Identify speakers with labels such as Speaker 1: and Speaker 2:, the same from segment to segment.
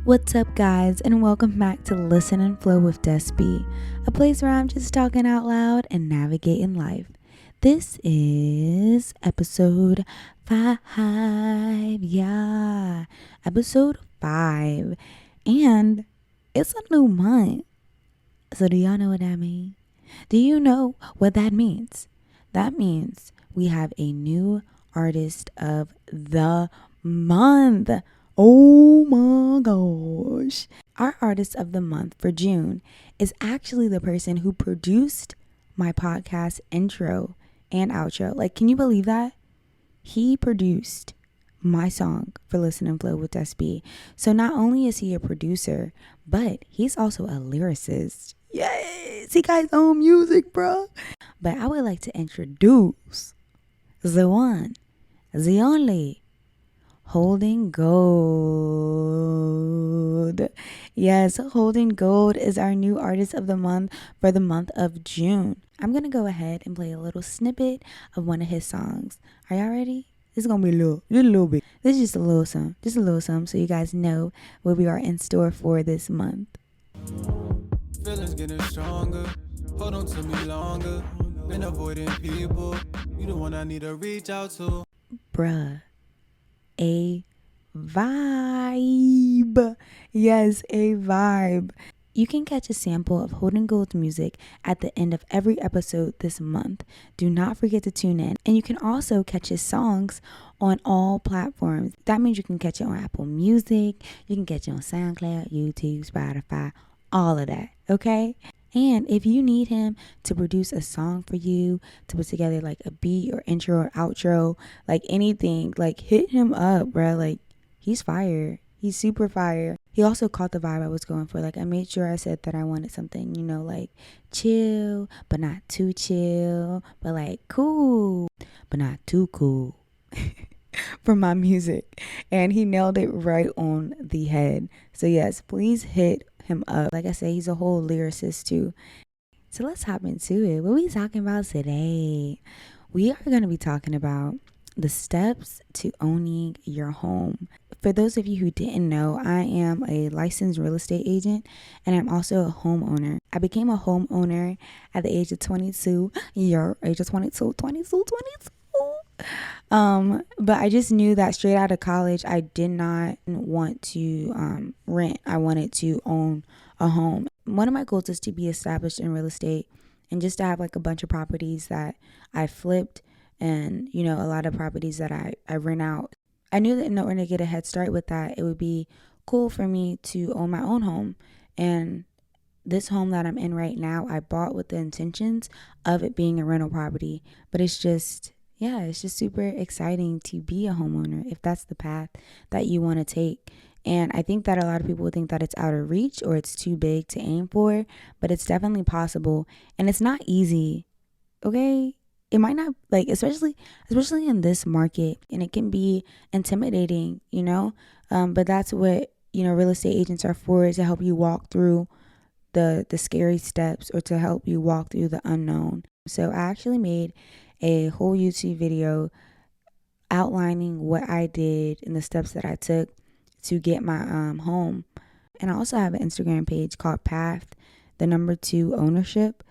Speaker 1: What's up, guys, and welcome back to Listen and Flow with Despy, a place where I'm just talking out loud and navigating life. This is episode 5, episode 5, and it's a new month. So do y'all know what that means? Do you know what that means? That means we have a new artist of the month. Oh my gosh. Our artist of the month for June is actually the person who produced my podcast intro and outro. Like, can you believe that? He produced my song for Listen and Flow with Despy. So not only is he a producer, but he's also a lyricist. Yes, he got his own music, bro. But I would like to introduce the one, the only, Holding Gold. Yes, Holding Gold is our new artist of the month for the month of June. I'm going to go ahead and play a little snippet of one of his songs. Are y'all ready? This is going to be a little bit. This is just a little something so you guys know what we are in store for this month.
Speaker 2: Feelings getting stronger. Hold on to me longer. Been avoiding people. You the one I need to reach out to.
Speaker 1: Bruh. A vibe. Yes, a vibe. You can catch a sample of Holding Gold's music at the end of every episode this month. Do not forget to tune in. And you can also catch his songs on all platforms. That means you can catch it on Apple Music, you can catch it on SoundCloud, YouTube, Spotify, all of that, okay? And if you need him to produce a song for you, to put together like a beat or intro or outro, like anything, like hit him up, bro. Like, he's fire. He's super fire. He also caught the vibe I was going for. Like, I made sure I said that I wanted something, like chill, but not too chill, but like cool, but not too cool for my music. And he nailed it right on the head. So yes, please hit him up. Like I said, he's a whole lyricist too. So let's hop into it. What are we talking about today? We are going to be talking about the steps to owning your home. For those of you who didn't know, I am a licensed real estate agent and I'm also a homeowner. I became a homeowner at the age of 22. But I just knew that straight out of college, I did not want to rent. I wanted to own a home. One of my goals is to be established in real estate and just to have like a bunch of properties that I flipped and, a lot of properties that I rent out. I knew that in order to get a head start with that, it would be cool for me to own my own home. And this home that I'm in right now, I bought with the intentions of it being a rental property, but it's just super exciting to be a homeowner if that's the path that you want to take. And I think that a lot of people think that it's out of reach or it's too big to aim for, but it's definitely possible. And it's not easy, okay? It might not, like, especially in this market, and it can be intimidating, but that's what, real estate agents are for, is to help you walk through the scary steps or to help you walk through the unknown. So I actually made a whole YouTube video outlining what I did and the steps that I took to get my home. And I also have an Instagram page called Path, the number 2 ownership.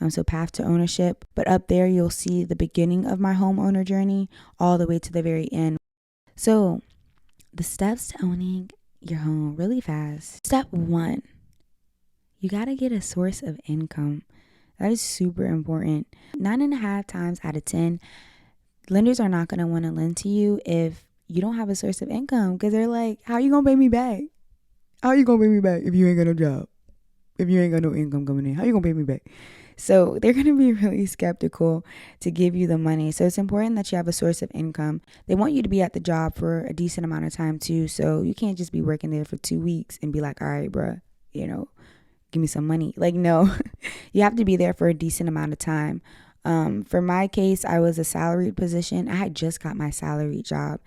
Speaker 1: So Path to Ownership. But up there, you'll see the beginning of my homeowner journey all the way to the very end. So the steps to owning your home really fast. Step 1, you got to get a source of income. That is super important. 9.5 times out of 10, lenders are not going to want to lend to you if you don't have a source of income, because they're like, how are you going to pay me back? How are you going to pay me back if you ain't got no job? If you ain't got no income coming in, how you going to pay me back? So they're going to be really skeptical to give you the money. So it's important that you have a source of income. They want you to be at the job for a decent amount of time too. So you can't just be working there for 2 weeks and be like, all right, bruh, give me some money. Like, no, you have to be there for a decent amount of time. For my case, I was a salaried position. I had just got my salaried job.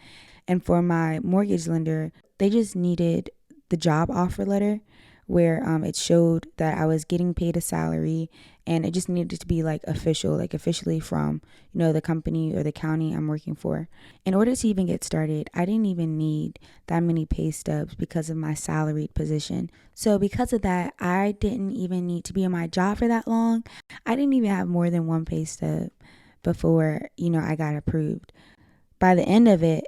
Speaker 1: And for my mortgage lender, they just needed the job offer letter, where it showed that I was getting paid a salary, and it just needed to be like official, like officially from, the company or the county I'm working for. In order to even get started, I didn't even need that many pay stubs because of my salaried position. So because of that, I didn't even need to be in my job for that long. I didn't even have more than one pay stub before, I got approved. By the end of it,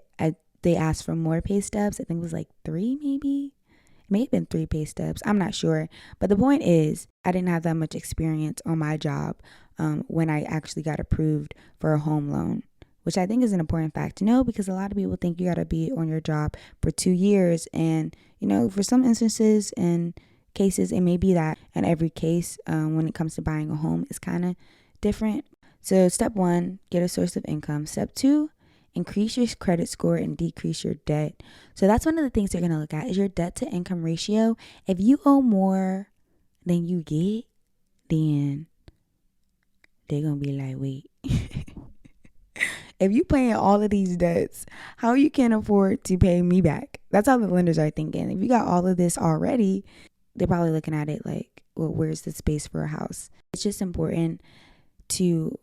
Speaker 1: they asked for more pay stubs. I think it was like 3 maybe. It may have been 3 pay stubs. I'm not sure. But the point is, I didn't have that much experience on my job when I actually got approved for a home loan, which I think is an important fact to know, because a lot of people think you got to be on your job for 2 years. And, for some instances and cases, it may be that. And every case when it comes to buying a home is kind of different. So step 1, get a source of income. Step 2, increase your credit score and decrease your debt. So that's one of the things they're going to look at is your debt to income ratio. If you owe more than you get, then they're going to be like, wait, if you paying all of these debts, how you can afford to pay me back? That's how the lenders are thinking. If you got all of this already, they're probably looking at it like, well, where's the space for a house? It's just important to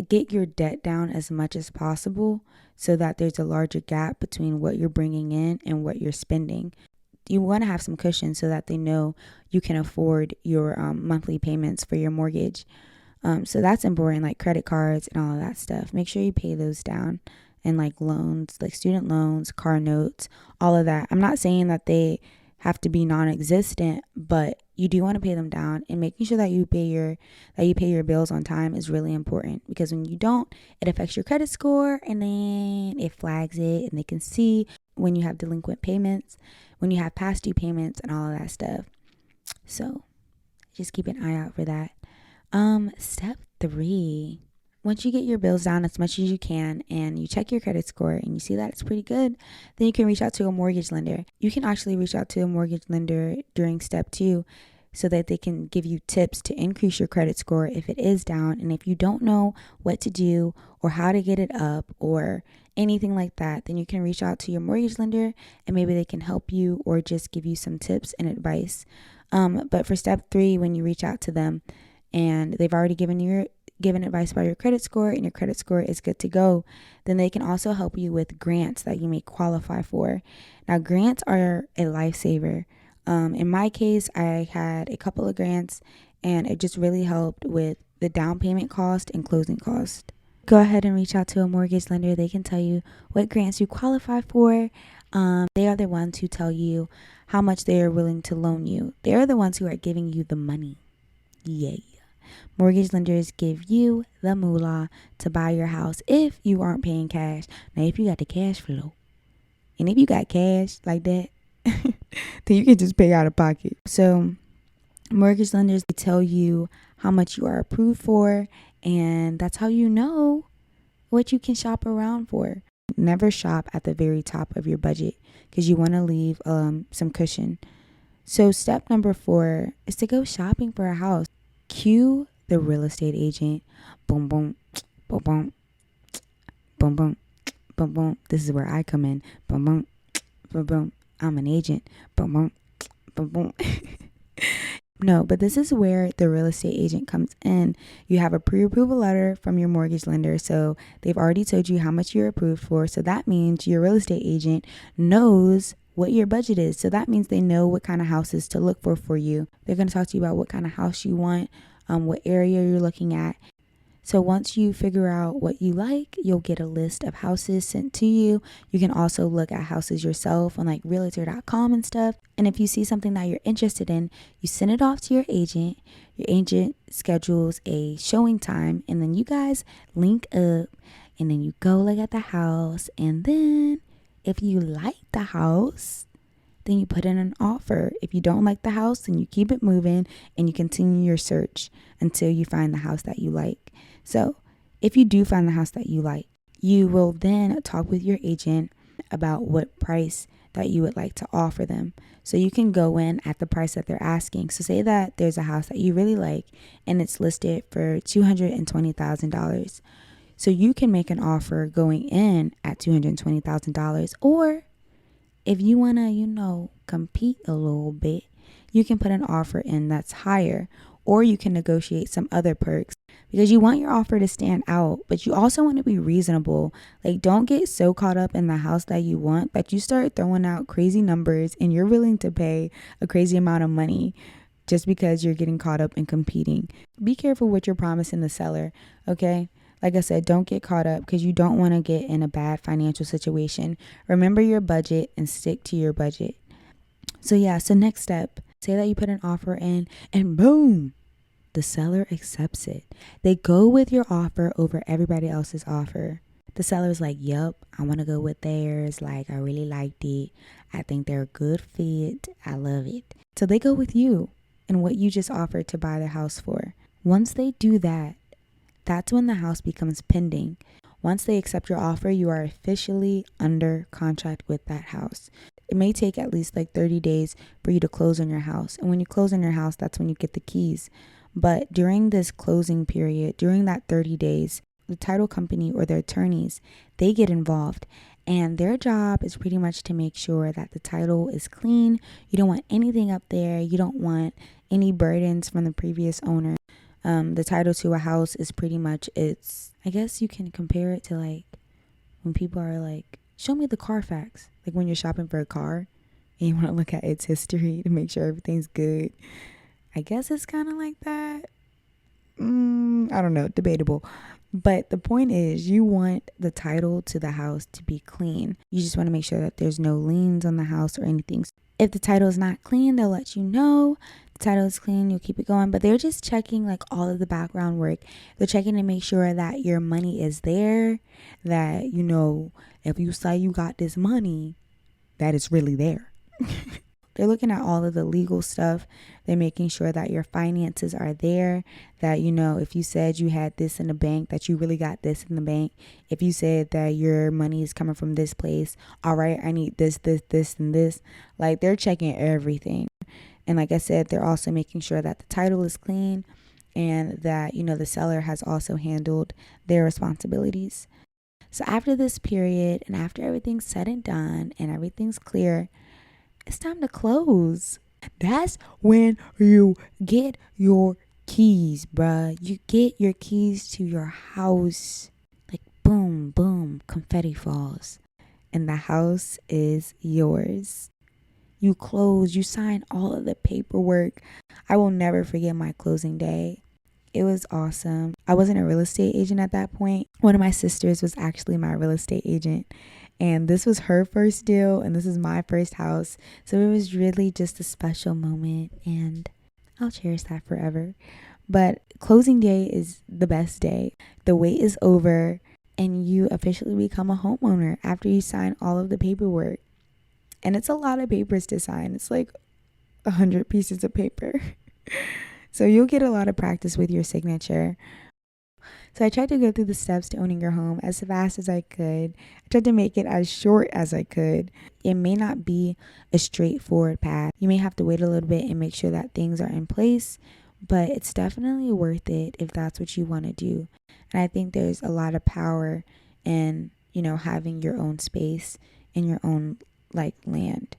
Speaker 1: get your debt down as much as possible so that there's a larger gap between what you're bringing in and what you're spending. You want to have some cushion so that they know you can afford your monthly payments for your mortgage. So that's important, like credit cards and all of that stuff. Make sure you pay those down, and like loans, like student loans, car notes, all of that. I'm not saying that they have to be non-existent, but you do want to pay them down, and making sure that you pay your bills on time is really important, because when you don't, it affects your credit score, and then it flags it, and they can see when you have delinquent payments, when you have past due payments, and all of that stuff. So just keep an eye out for that. Step 3. Once you get your bills down as much as you can and you check your credit score and you see that it's pretty good, then you can reach out to a mortgage lender. You can actually reach out to a mortgage lender during step 2 so that they can give you tips to increase your credit score if it is down. And if you don't know what to do or how to get it up or anything like that, then you can reach out to your mortgage lender and maybe they can help you or just give you some tips and advice. But for step 3, when you reach out to them and they've already given advice about your credit score and your credit score is good to go, then they can also help you with grants that you may qualify for. Now, grants are a lifesaver. In my case, I had a couple of grants and it just really helped with the down payment cost and closing cost. Go ahead and reach out to a mortgage lender. They can tell you what grants you qualify for. They are the ones who tell you how much they are willing to loan you. They are the ones who are giving you the money. Yeah. Mortgage lenders give you the moolah to buy your house if you aren't paying cash. Now, if you got the cash flow, and if you got cash like that, then you can just pay out of pocket. So mortgage lenders tell you how much you are approved for, and that's how you know what you can shop around for. Never shop at the very top of your budget because you want to leave some cushion. So step number 4 is to go shopping for a house. Cue the real estate agent. Boom, boom, boom, boom, boom, boom, boom, boom. This is where I come in. Boom, boom, boom, boom. I'm an agent. Boom, boom, boom, boom. No, but this is where the real estate agent comes in. You have a pre-approval letter from your mortgage lender. So they've already told you how much you're approved for. So that means your real estate agent knows what your budget is. So that means they know what kind of houses to look for you. They're going to talk to you about what kind of house you want, what area you're looking at. So once you figure out what you like, you'll get a list of houses sent to you. You can also look at houses yourself on like realtor.com and stuff. And if you see something that you're interested in, you send it off to your agent. Your agent schedules a showing time, and then you guys link up, and then you go look at the house. And then if you like the house, then you put in an offer. If you don't like the house, then you keep it moving and you continue your search until you find the house that you like. So if you do find the house that you like, you will then talk with your agent about what price that you would like to offer them. So you can go in at the price that they're asking. So say that there's a house that you really like and it's listed for $220,000. So you can make an offer going in at $220,000. Or if you want to, compete a little bit, you can put an offer in that's higher, or you can negotiate some other perks because you want your offer to stand out, but you also want to be reasonable. Like, don't get so caught up in the house that you want that you start throwing out crazy numbers and you're willing to pay a crazy amount of money just because you're getting caught up in competing. Be careful what you're promising the seller, okay? Like I said, don't get caught up because you don't want to get in a bad financial situation. Remember your budget and stick to your budget. So next step, say that you put an offer in and boom, the seller accepts it. They go with your offer over everybody else's offer. The seller's like, yep, I want to go with theirs. Like, I really liked it. I think they're a good fit. I love it. So they go with you and what you just offered to buy the house for. Once they do that, that's when the house becomes pending. Once they accept your offer, you are officially under contract with that house. It may take at least like 30 days for you to close on your house. And when you close on your house, that's when you get the keys. But during this closing period, during that 30 days, the title company or their attorneys, they get involved. And their job is pretty much to make sure that the title is clean. You don't want anything up there. You don't want any burdens from the previous owner. The title to a house is pretty much, I guess you can compare it to like when people are like, show me the Carfax. Like when you're shopping for a car and you want to look at its history to make sure everything's good. I guess it's kind of like that. I don't know, debatable. But the point is, you want the title to the house to be clean. You just want to make sure that there's no liens on the house or anything. If the title is not clean, they'll let you know. The title is clean, you'll keep it going. But they're just checking like all of the background work. They're checking to make sure that your money is there, that, you know, if you say you got this money, that it's really there. They're looking at all of the legal stuff. They're making sure that your finances are there, that, you know, if you said you had this in the bank, that you really got this in the bank. If you said that your money is coming from this place, all right, I need this, and this. Like, they're checking everything. And like I said, they're also making sure that the title is clean and that, you know, the seller has also handled their responsibilities. So after this period and after everything's said and done and everything's clear, it's time to close. That's when you get your keys, bruh. You get your keys to your house. Like boom, boom, confetti falls. And the house is yours. You close, you sign all of the paperwork. I will never forget my closing day. It was awesome. I wasn't a real estate agent at that point. One of my sisters was actually my real estate agent. And this was her first deal and this is my first house. So it was really just a special moment and I'll cherish that forever. But closing day is the best day. The wait is over and you officially become a homeowner after you sign all of the paperwork. And it's a lot of papers to sign. It's like 100 pieces of paper. So you'll get a lot of practice with your signature. So I tried to go through the steps to owning your home as fast as I could. I tried to make it as short as I could. It may not be a straightforward path. You may have to wait a little bit and make sure that things are in place, but it's definitely worth it if that's what you want to do. And I think there's a lot of power in, you know, having your own space and your own like land.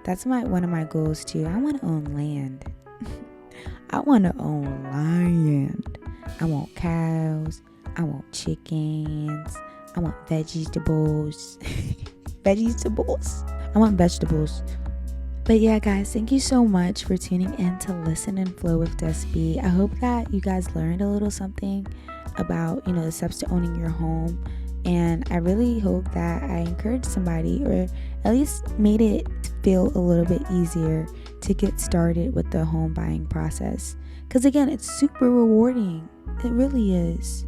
Speaker 1: That's one of my goals too. I want to own land. I want to own land. I want cows. I want chickens. I want vegetables. Vegetables. I want vegetables. But yeah, guys, thank you so much for tuning in to Listen and Flow with Despy. I hope that you guys learned a little something about, you know, the steps to owning your home. And I really hope that I encouraged somebody or at least made it feel a little bit easier to get started with the home buying process. Because again, it's super rewarding. It really is.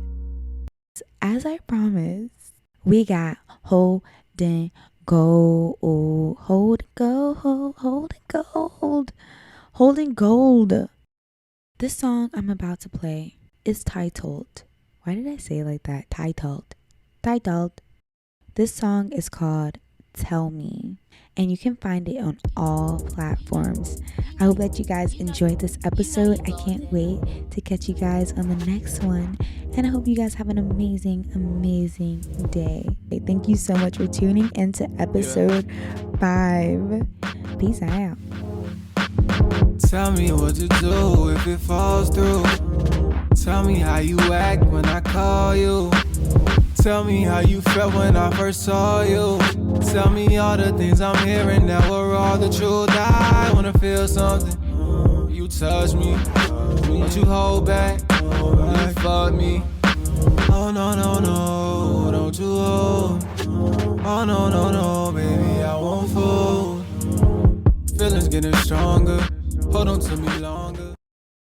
Speaker 1: As I promised, we got Hold and Gold. Hold and Gold. This song I'm about to play is titled. Why did I say it like that? Titled. This song is called Tell Me, and you can find it on all platforms. I hope that you guys enjoyed this episode. I can't wait to catch you guys on the next one, and I hope you guys have an amazing day. Thank you so much for tuning into episode 5. Peace out.
Speaker 2: Tell me what to do if it falls through. Tell me how you act when I call you. Tell me how you felt when I first saw you. Tell me all the things I'm hearing now are all the truth. I wanna feel something. You touch me, don't you hold back. You fuck me. Oh no, no, no, don't you hold. Oh no, no, no, baby, I won't fold. Feelings getting stronger, hold on to me longer.